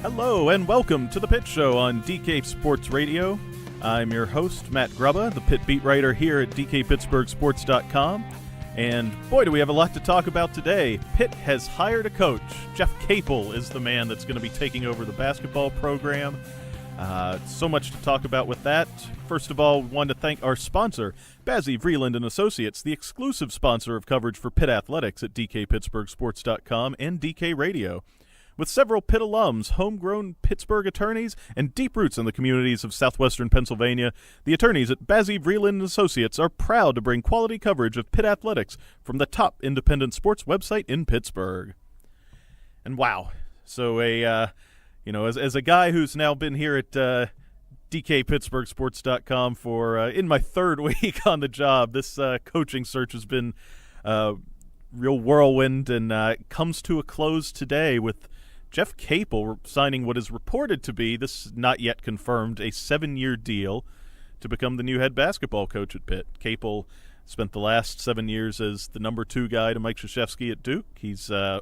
Hello and welcome to the Pitt Show on DK Sports Radio. I'm your host, Matt Grubba, the Pitt beat writer here at DKPittsburghSports.com. And boy, do we have a lot to talk about today. Pitt has hired a coach. Jeff Capel is the man that's going to be taking over the basketball program. So much to talk about with that. First of all, want to thank our sponsor, Bazzi, Vreeland & Associates, the exclusive sponsor of coverage for Pitt Athletics at DKPittsburghSports.com and DK Radio. With several Pitt alums, homegrown Pittsburgh attorneys, and deep roots in the communities of southwestern Pennsylvania, the attorneys at Bazzi, Vreeland & Associates are proud to bring quality coverage of Pitt athletics from the top independent sports website in Pittsburgh. And wow, so as a guy who's now been here at DKPittsburghSports.com for in my third week on the job, this coaching search has been real whirlwind, and it comes to a close today with Jeff Capel signing what is reported to be, this is not yet confirmed, a 7-year deal to become the new head basketball coach at Pitt. Capel spent the last 7 years as the number 2 guy to Mike Krzyzewski at Duke. He's to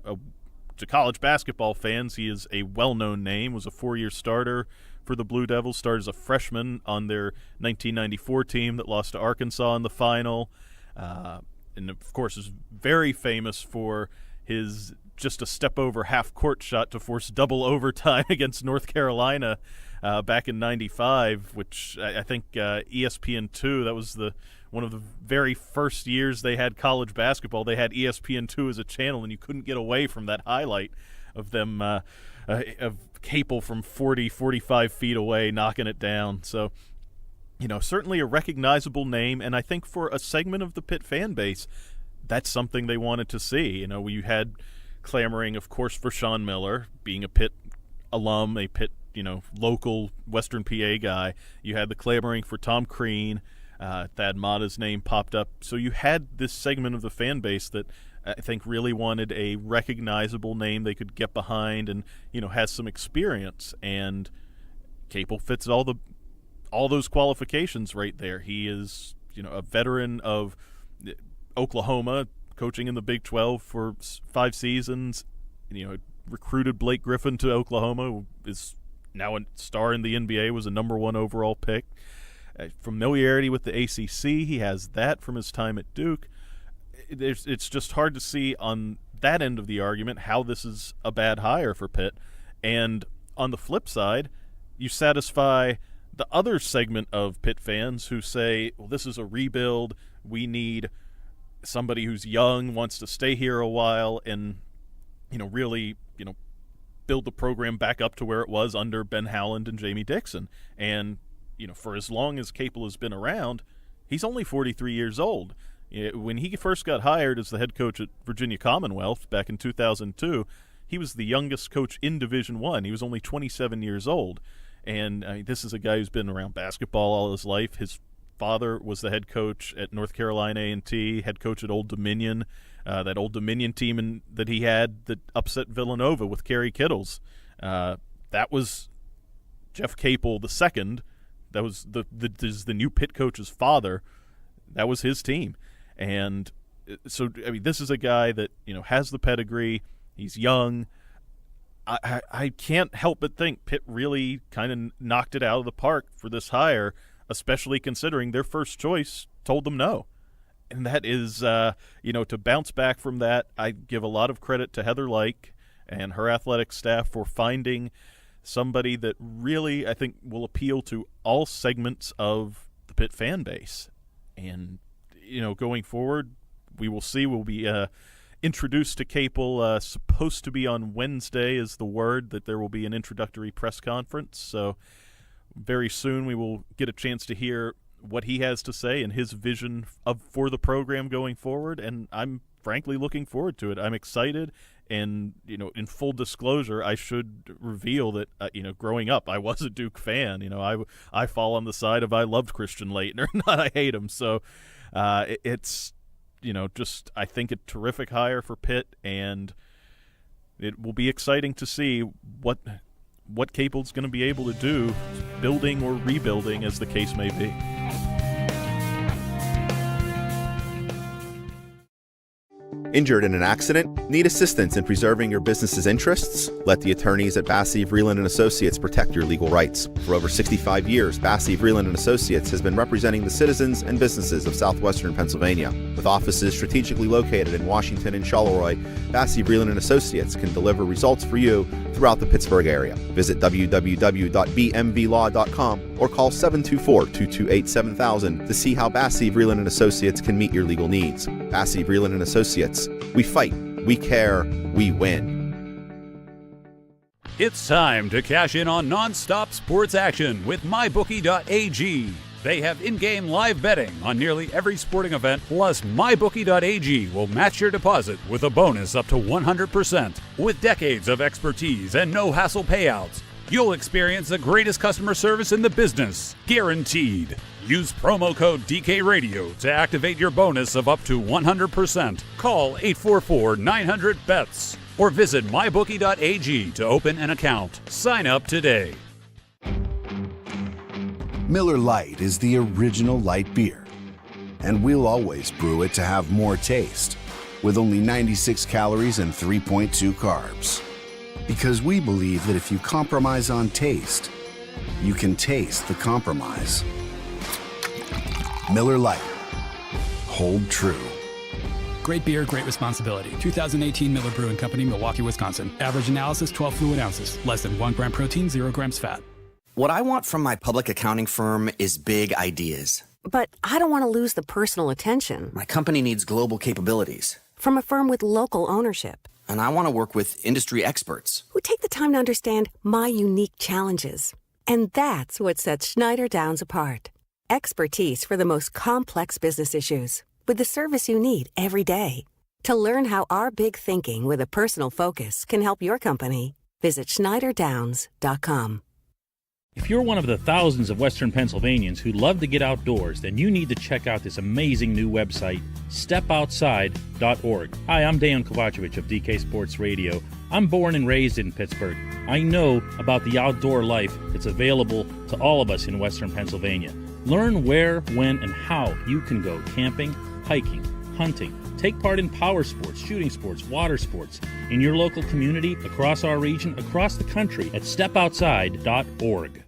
college basketball fans, he is a well-known name, was a 4-year starter for the Blue Devils, started as a freshman on their 1994 team that lost to Arkansas in the final, and of course is very famous for his just a step over half-court shot to force double overtime against North Carolina back in '95, which I think ESPN2, that was one of the very first years they had college basketball. They had ESPN2 as a channel, and you couldn't get away from that highlight of them, of Capel from 40, 45 feet away knocking it down. So, certainly a recognizable name, and I think for a segment of the Pitt fan base, that's something they wanted to see. You had clamoring, of course, for Sean Miller, being a Pitt alum, a Pitt, local Western PA guy. You had the clamoring for Tom Crean. Thad Matta's name popped up. So you had this segment of the fan base that I think really wanted a recognizable name they could get behind and, has some experience. And Capel fits all those qualifications right there. He is, a veteran of Oklahoma, coaching in the Big 12 for 5 seasons. Recruited Blake Griffin to Oklahoma, is now a star in the NBA, was a number 1 overall pick. Familiarity with the ACC, he has that from his time at Duke. It's just hard to see on that end of the argument how this is a bad hire for Pitt. And on the flip side, you satisfy the other segment of Pitt fans who say, well, this is a rebuild. We need somebody who's young, wants to stay here a while, and, really, build the program back up to where it was under Ben Howland and Jamie Dixon. And, for as long as Capel has been around, he's only 43 years old. When he first got hired as the head coach at Virginia Commonwealth back in 2002, he was the youngest coach in Division I. He was only 27 years old. And this is a guy who's been around basketball all his life. His father was the head coach at North Carolina A&T, head coach at Old Dominion, that Old Dominion team that he had that upset Villanova with Kerry Kittles. That was Jeff Capel II. That was the new Pitt coach's father. That was his team. And so, this is a guy that, has the pedigree. He's young. I can't help but think Pitt really kind of knocked it out of the park for this hire, especially considering their first choice told them no. And that is, to bounce back from that, I give a lot of credit to Heather Lyke and her athletic staff for finding somebody that really, I think, will appeal to all segments of the Pitt fan base. And, going forward, we will see. We'll be introduced to Capel, supposed to be on Wednesday is the word, that there will be an introductory press conference. So very soon we will get a chance to hear what he has to say and his vision for the program going forward, and I'm frankly looking forward to it. I'm excited, and in full disclosure, I should reveal that growing up I was a Duke fan. I fall on the side of I loved Christian Laettner, not I hate him. So it's just I think a terrific hire for Pitt, and it will be exciting to see what Capel's going to be able to do, building or rebuilding as the case may be. Injured in an accident? Need assistance in preserving your business's interests? Let the attorneys at Bassey, Vreeland & Associates protect your legal rights. For over 65 years, Bassey, Vreeland & Associates has been representing the citizens and businesses of southwestern Pennsylvania. With offices strategically located in Washington and Charleroi, Bassey, Vreeland & Associates can deliver results for you throughout the Pittsburgh area. Visit www.bmvlaw.com or call 724-228-7000 to see how Bassey, Vreeland & Associates can meet your legal needs. Bassey, Vreeland & Associates. We fight, we care, we win. It's time to cash in on non-stop sports action with MyBookie.ag. They have in-game live betting on nearly every sporting event, plus MyBookie.ag will match your deposit with a bonus up to 100%. With decades of expertise and no-hassle payouts, you'll experience the greatest customer service in the business, guaranteed. Use promo code DKRadio to activate your bonus of up to 100%. Call 844-900-BETS or visit mybookie.ag to open an account. Sign up today. Miller Lite is the original light beer, and we'll always brew it to have more taste, with only 96 calories and 3.2 carbs. Because we believe that if you compromise on taste, you can taste the compromise. Miller Lite. Hold true. Great beer, great responsibility. 2018 Miller Brewing Company, Milwaukee, Wisconsin. Average analysis, 12 fluid ounces. Less than 1 gram protein, 0 grams fat. What I want from my public accounting firm is big ideas. But I don't want to lose the personal attention. My company needs global capabilities. From a firm with local ownership. And I want to work with industry experts. Who take the time to understand my unique challenges. And that's what sets Schneider Downs apart. Expertise for the most complex business issues, with the service you need every day. To learn how our big thinking with a personal focus can help your company, visit schneiderdowns.com. If you're one of the thousands of Western Pennsylvanians who love to get outdoors, then you need to check out this amazing new website, stepoutside.org. Hi, I'm Dan Kovacevic of DK Sports Radio. I'm born and raised in Pittsburgh. I know about the outdoor life that's available to all of us in Western Pennsylvania. Learn where, when, and how you can go camping, hiking, hunting, take part in power sports, shooting sports, water sports in your local community, across our region, across the country at stepoutside.org.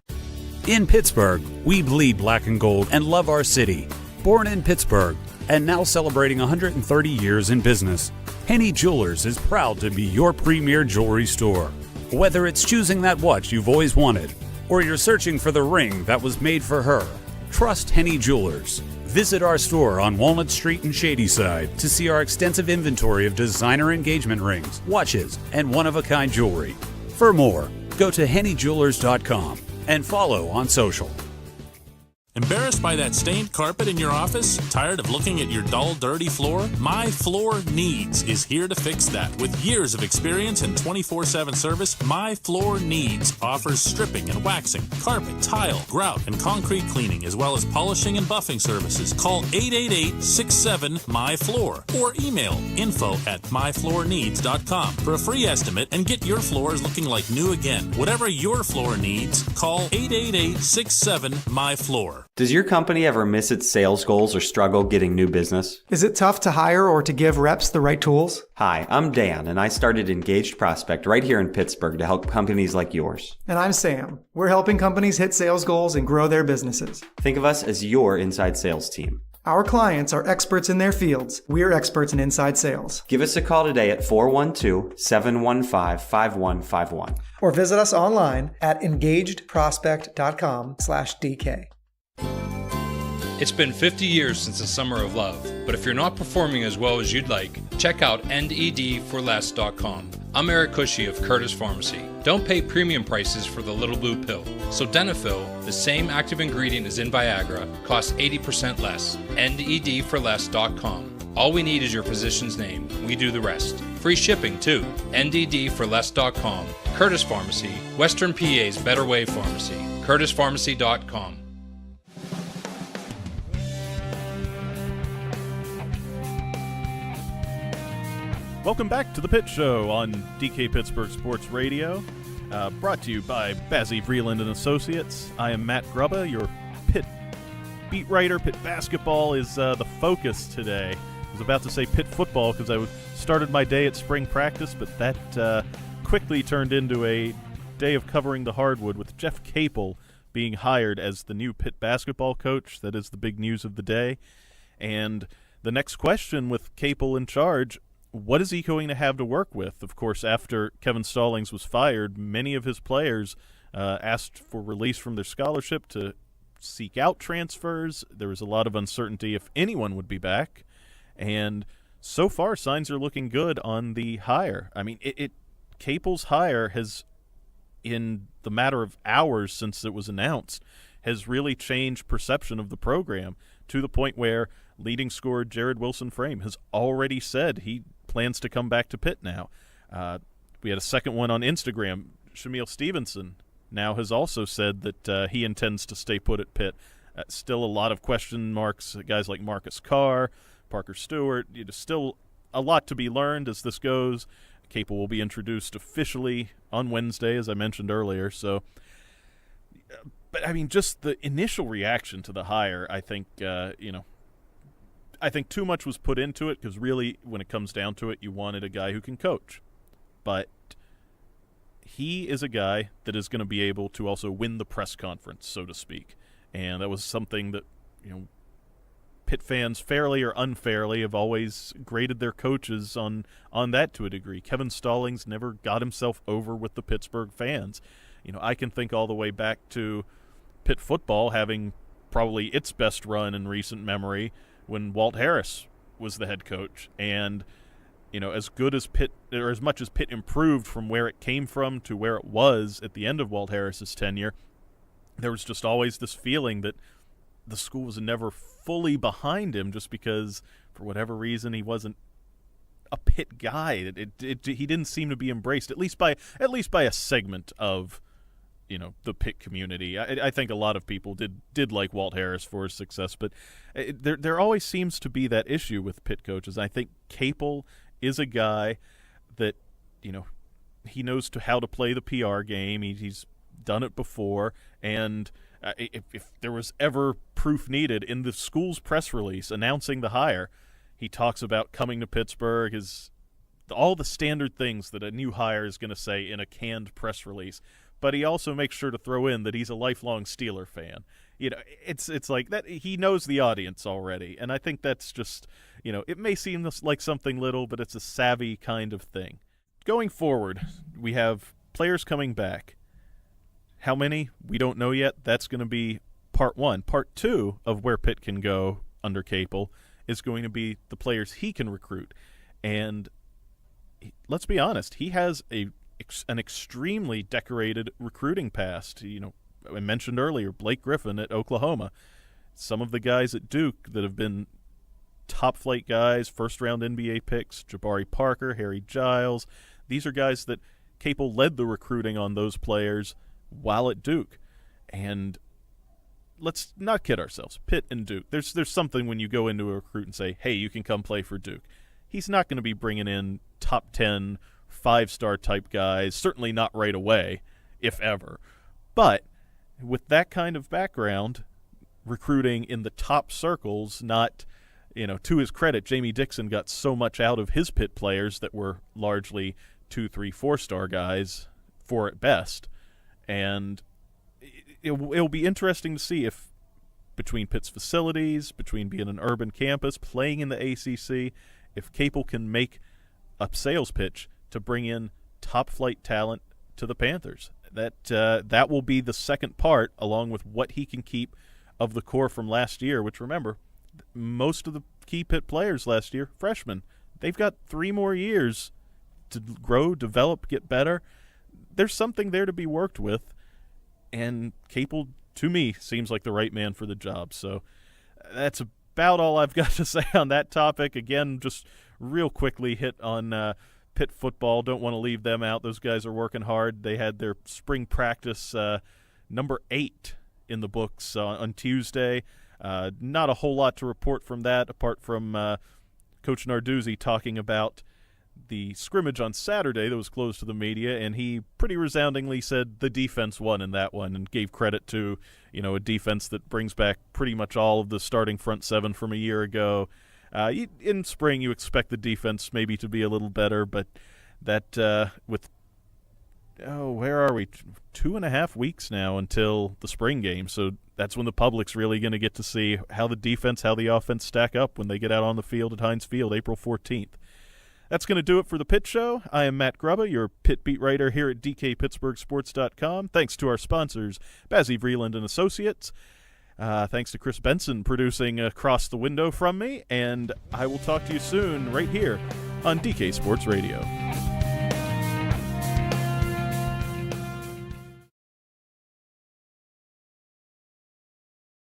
In Pittsburgh, we bleed black and gold and love our city. Born in Pittsburgh and now celebrating 130 years in business, Henny Jewelers is proud to be your premier jewelry store. Whether it's choosing that watch you've always wanted or you're searching for the ring that was made for her, trust Henny Jewelers. Visit our store on Walnut Street in Shadyside to see our extensive inventory of designer engagement rings, watches, and one-of-a-kind jewelry. For more, go to hennyjewelers.com and follow on social. Embarrassed by that stained carpet in your office? Tired of looking at your dull, dirty floor? My Floor Needs is here to fix that. With years of experience and 24/7 service, My Floor Needs offers stripping and waxing, carpet, tile, grout, and concrete cleaning, as well as polishing and buffing services. Call 888-67-MY-FLOOR or email info@myfloorneeds.com for a free estimate and get your floors looking like new again. Whatever your floor needs, call 888-67-MY-FLOOR. Does your company ever miss its sales goals or struggle getting new business? Is it tough to hire or to give reps the right tools? Hi, I'm Dan, and I started Engaged Prospect right here in Pittsburgh to help companies like yours. And I'm Sam. We're helping companies hit sales goals and grow their businesses. Think of us as your inside sales team. Our clients are experts in their fields. We're experts in inside sales. Give us a call today at 412-715-5151. Or visit us online at engagedprospect.com/DK. It's been 50 years since the Summer of Love, but if you're not performing as well as you'd like, check out NEDforless.com. I'm Eric Cushy of Curtis Pharmacy. Don't pay premium prices for the little blue pill. So Denafil, the same active ingredient as in Viagra, costs 80% less. NEDforless.com. All we need is your physician's name. We do the rest. Free shipping, too. NDDforless.com. Curtis Pharmacy, Western PA's Better Way Pharmacy. CurtisPharmacy.com. Welcome back to the Pitt Show on DK Pittsburgh Sports Radio, brought to you by Bassey, Vreeland & Associates. I am Matt Grubba, your Pitt beat writer. Pitt Basketball is the focus today. was about to say Pitt football because I started my day at spring practice, but that quickly turned into a day of covering the hardwood with Jeff Capel being hired as the new Pitt basketball coach. That is the big news of the day. And the next question with Capel in charge, what is he going to have to work with? Of course, after Kevin Stallings was fired, many of his players asked for release from their scholarship to seek out transfers. There was a lot of uncertainty if anyone would be back. And so far, signs are looking good on the hire. I mean, Capel's hire has, in the matter of hours since it was announced, has really changed perception of the program to the point where leading scorer Jared Wilson-Frame has already said he plans to come back to Pitt now. We had a second one on Instagram. Shamil Stevenson now has also said that he intends to stay put at Pitt. Still a lot of question marks, guys like Marcus Carr, Parker Stewart. Still a lot to be learned as this goes. Capel will be introduced officially on Wednesday, as I mentioned earlier. So, but I mean, just the initial reaction to the hire, I think, I think too much was put into it because really, when it comes down to it, you wanted a guy who can coach. But he is a guy that is going to be able to also win the press conference, so to speak. And that was something that, Pitt fans, fairly or unfairly, have always graded their coaches on that to a degree. Kevin Stallings never got himself over with the Pittsburgh fans. I can think all the way back to Pitt football having probably its best run in recent memory when Walt Harris was the head coach. And, as good as Pitt, or as much as Pitt improved from where it came from to where it was at the end of Walt Harris's tenure, there was just always this feeling that the school was never fully behind him just because, for whatever reason, he wasn't a Pitt guy. He didn't seem to be embraced, at least by a segment of, the Pitt community. I think a lot of people did like Walt Harris for his success, but there always seems to be that issue with Pitt coaches. I think Capel is a guy that, he knows how to play the PR game. He's done it before, and if there was ever proof needed, in the school's press release announcing the hire, he talks about coming to Pittsburgh, all the standard things that a new hire is going to say in a canned press release. But he also makes sure to throw in that he's a lifelong Steeler fan. It's like that. He knows the audience already, and I think that's just, it may seem like something little, but it's a savvy kind of thing. Going forward, we have players coming back. How many? We don't know yet. That's going to be part one. Part two of where Pitt can go under Capel is going to be the players he can recruit. And let's be honest, he has an extremely decorated recruiting past. I mentioned earlier Blake Griffin at Oklahoma. Some of the guys at Duke that have been top-flight guys, first-round NBA picks, Jabari Parker, Harry Giles. These are guys that Capel led the recruiting on those players while at Duke. And let's not kid ourselves. Pitt and Duke, there's something when you go into a recruit and say, hey, you can come play for Duke. He's not going to be bringing in top 10, 5-star type guys, certainly not right away, if ever. But with that kind of background, recruiting in the top circles, not, to his credit, Jamie Dixon got so much out of his Pitt players that were largely 2, 3, 4-star guys, 4 at best. And it'll be interesting to see if, between Pitt's facilities, between being an urban campus, playing in the ACC, if Capel can make a sales pitch to bring in top-flight talent to the Panthers. That will be the second part, along with what he can keep of the core from last year, which, remember, most of the key Pitt players last year, freshmen. They've got 3 more years to grow, develop, get better. There's something there to be worked with, and Capel, to me, seems like the right man for the job. So that's about all I've got to say on that topic. Again, just real quickly hit on Pitt football. Don't want to leave them out. Those guys are working hard. They had their spring practice number 8 in the books on Tuesday. Not a whole lot to report from that, apart from Coach Narduzzi talking about the scrimmage on Saturday that was closed to the media, and he pretty resoundingly said the defense won in that one and gave credit to, a defense that brings back pretty much all of the starting front 7 from a year ago. In spring, you expect the defense maybe to be a little better, but that where are we? 2.5 weeks now until the spring game, so that's when the public's really going to get to see how the defense, how the offense stack up when they get out on the field at Heinz Field April 14th. That's going to do it for the Pitt Show. I am Matt Grubba, your Pitt beat writer here at DKPittsburghSports.com. Thanks to our sponsors, Bazzi Vreeland and Associates. Thanks to Chris Benson producing Across the Window from me, and I will talk to you soon right here on DK Sports Radio.